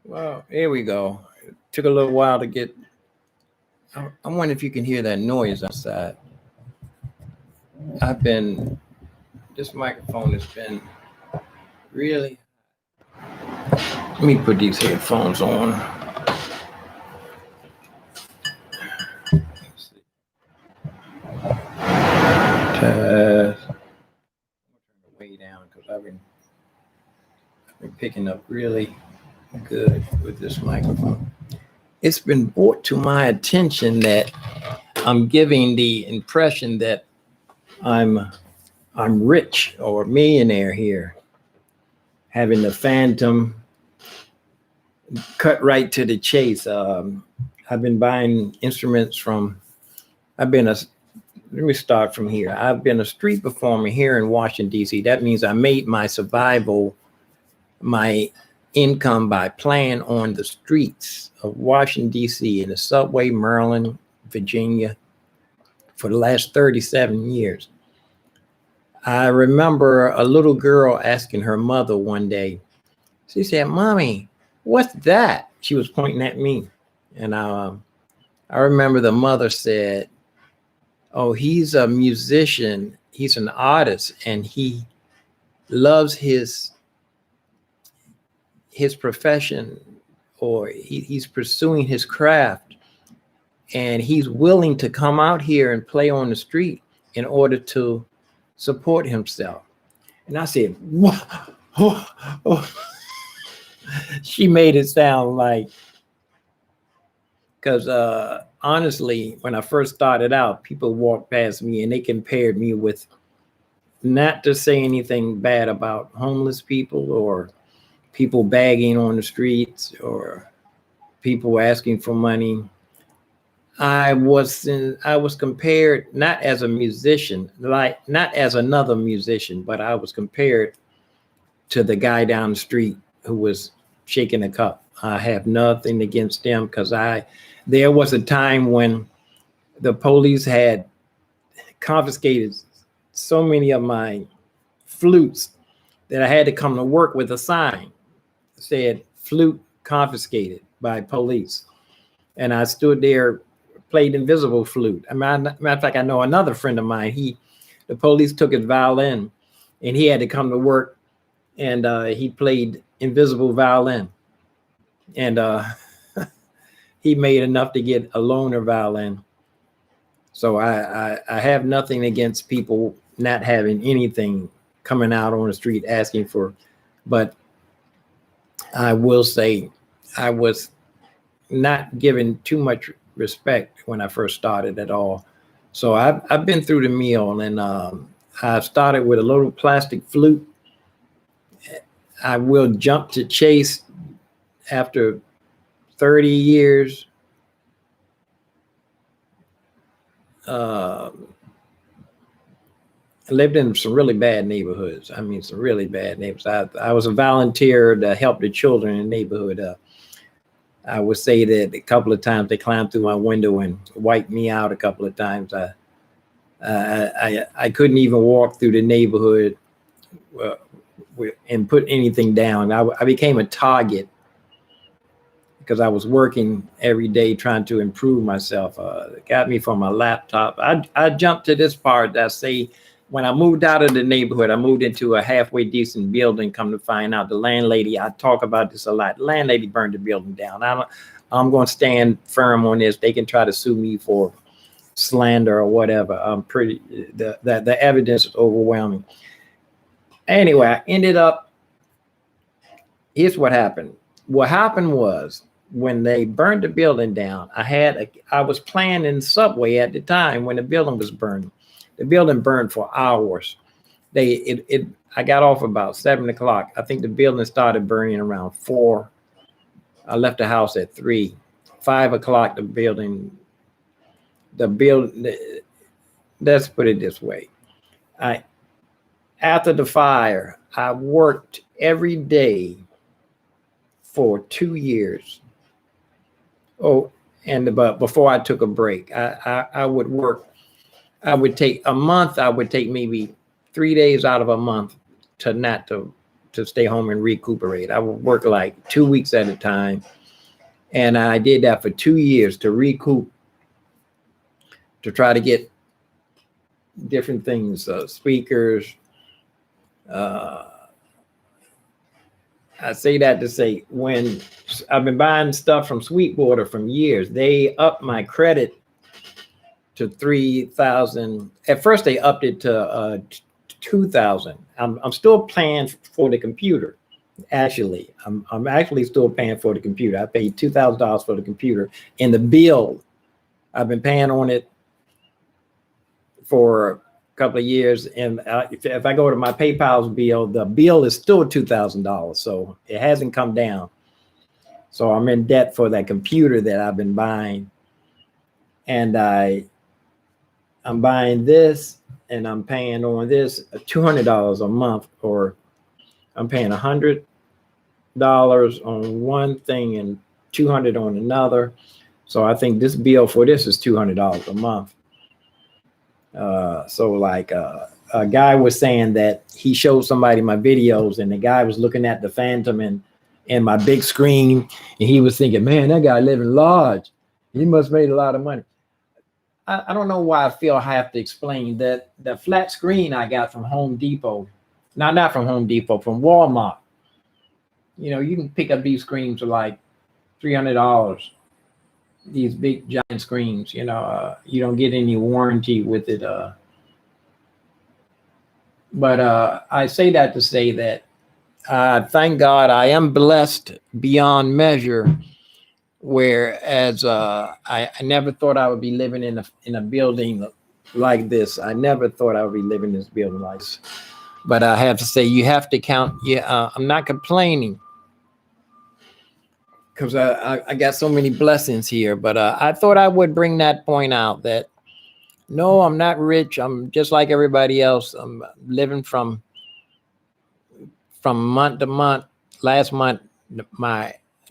Well, here we go. It took a little while to get. I wonder if you can hear that noise outside. I've been. This microphone has been really. Let me put these headphones on. Let's see. Test. Way down because I've been picking up really good with this microphone. It's been brought to my attention that I'm giving the impression that I'm rich or a millionaire here, having the phantom cut right to the chase. I've been buying instruments from. Let me start from here. I've been a street performer here in Washington, D.C. That means I made my survival, my income by playing on the streets of Washington, D.C., in the subway, Maryland, Virginia, for the last 37 years. I remember a little girl asking her mother one day, she said, "Mommy, what's that?" She was pointing at me. And I remember the mother said, "Oh, he's a musician. He's an artist, and he loves his profession, or he's pursuing his craft, and he's willing to come out here and play on the street in order to support himself." And I said, "What?" Oh. She made it sound like, because honestly, when I first started out, people walked past me and they compared me with, not to say anything bad about homeless people or people begging on the streets or people asking for money. I was compared not as a musician, like not as another musician, but I was compared to the guy down the street who was shaking a cup. I have nothing against them because there was a time when the police had confiscated so many of my flutes that I had to come to work with a sign that said "flute confiscated by police." And I stood there, played invisible flute. Matter of fact, I know another friend of mine, the police took his violin and he had to come to work, and he played invisible violin. And he made enough to get a loaner violin. So I have nothing against people not having anything, coming out on the street asking for, but I will say I was not given too much respect when I first started at all. So I've been through the meal, and I started with a little plastic flute. I will jump to chase after 30 years. I lived in some really bad neighborhoods. I mean, some really bad neighborhoods. I was a volunteer to help the children in the neighborhood. I would say that a couple of times they climbed through my window and wiped me out a couple of times. I couldn't even walk through the neighborhood and put anything down. I became a target because I was working every day trying to improve myself. It got me from my laptop. I jumped to this part. I say, when I moved out of the neighborhood, I moved into a halfway decent building. Come to find out, the landlady, I talk about this a lot, the landlady burned the building down. I'm going to stand firm on this. They can try to sue me for slander or whatever. The evidence is overwhelming. Anyway, I ended up, here's what happened. What happened was, when they burned the building down, I was playing in the subway at the time when the building was burning. The building burned for hours. I got off about 7 o'clock. I think the building started burning around 4. I left the house at 3. 5 o'clock, let's put it this way. After the fire, I worked every day for 2 years. But before I took a break, I would work. I would take a month. I would take maybe 3 days out of a month to to stay home and recuperate. I would work like 2 weeks at a time. And I did that for 2 years to recoup, to try to get different things, speakers. I say that to say, when I've been buying stuff from Sweetwater from years, they upped my credit to 3,000. At first they upped it to 2,000. I'm still paying for the computer. Actually, I'm actually still paying for the computer. I paid $2,000 for the computer, and the bill, I've been paying on it for a couple of years. And if I go to my PayPal's bill, the bill is still $2,000. So it hasn't come down. So I'm in debt for that computer that I've been buying. And I'm buying this, and I'm paying on this $200 a month, or I'm paying $100 on one thing and $200 on another. So I think this bill for this is $200 a month. So like a guy was saying that he showed somebody my videos, and the guy was looking at the Phantom and my big screen, and he was thinking, man, that guy living large. He must made a lot of money. I don't know why I feel I have to explain that the flat screen I got from Home Depot, not from Home Depot, from Walmart. You know, you can pick up these screens for like $300. These big giant screens, you know, you don't get any warranty with it. But I say that to say that thank God I am blessed beyond measure. Whereas I never thought I would be living in a building like this. I never thought I would be living in this building like this. But I have to say, you have to count. Yeah, I'm not complaining, because I got so many blessings here. But I thought I would bring that point out, that no, I'm not rich. I'm just like everybody else. I'm living from month to month. Last month,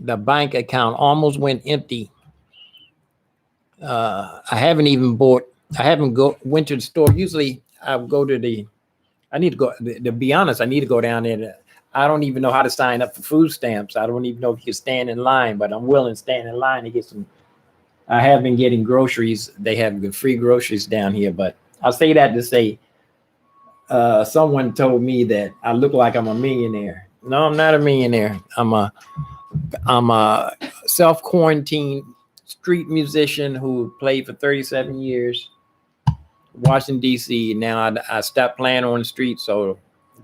the bank account almost went empty. I haven't went to the store. Usually I go to I need to go, to be honest, I need to go down there. I don't even know how to sign up for food stamps. I don't even know if you can stand in line, but I'm willing to stand in line to get some. I have been getting groceries. They have free groceries down here, but I'll say that to say, someone told me that I look like I'm a millionaire. No, I'm not a millionaire. I'm a self-quarantined street musician who played for 37 years, Washington, D.C. Now I stopped playing on the street, so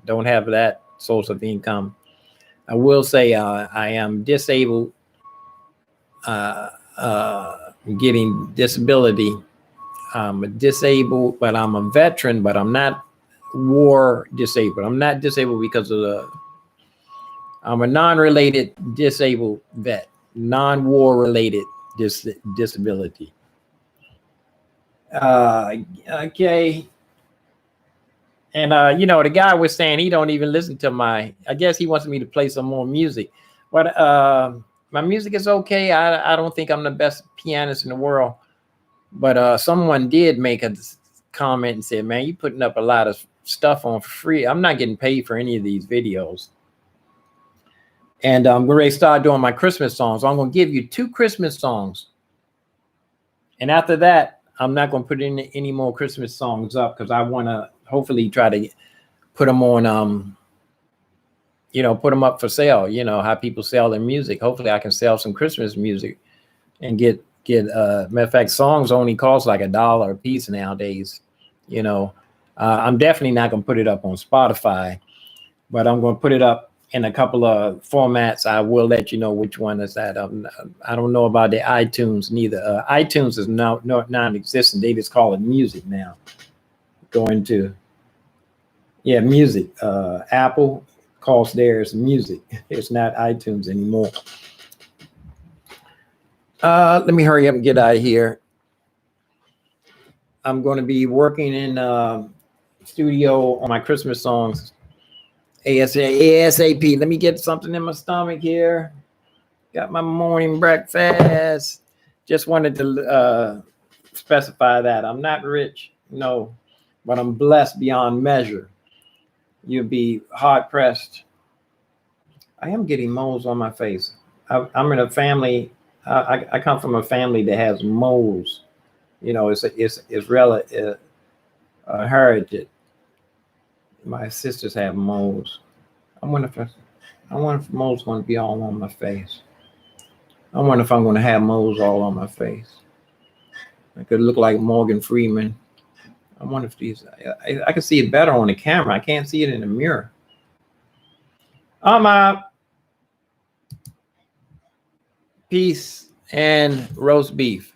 don't have that source of income. I will say I am disabled, getting disability. I'm disabled, but I'm a veteran, but I'm not war disabled. I'm not disabled because of I'm a non-related disabled vet, non-war related disability. Okay. And, you know, the guy was saying he don't even listen to I guess he wants me to play some more music. But my music is okay. I don't think I'm the best pianist in the world. But someone did make a comment and said, man, you putting up a lot of stuff on for free. I'm not getting paid for any of these videos. And I'm going to start doing my Christmas songs. I'm going to give you 2 Christmas songs. And after that, I'm not going to put in any more Christmas songs up, because I want to hopefully try to put them on, you know, put them up for sale. You know, how people sell their music. Hopefully I can sell some Christmas music and get matter of fact, songs only cost like $1 a piece nowadays. You know, I'm definitely not going to put it up on Spotify, but I'm going to put it up in a couple of formats. I will let you know which one is that. I don't know about the iTunes neither. iTunes is non-existent. They just call it music now. Going to, yeah, music. Apple calls theirs music. It's not iTunes anymore. Let me hurry up and get out of here. I'm going to be working in studio on my Christmas songs. ASAP. Let me get something in my stomach here. Got my morning breakfast. Just wanted to specify that I'm not rich, no, but I'm blessed beyond measure. You'll be hard pressed I am getting moles on my face. I'm in a family. I come from a family that has moles. You know, it's relative heritage. My sisters have moles. I wonder if moles going to be all on my face. I wonder if I'm going to have moles all on my face. I could look like Morgan Freeman. I wonder if these. I can see it better on the camera. I can't see it in the mirror. Peace and roast beef.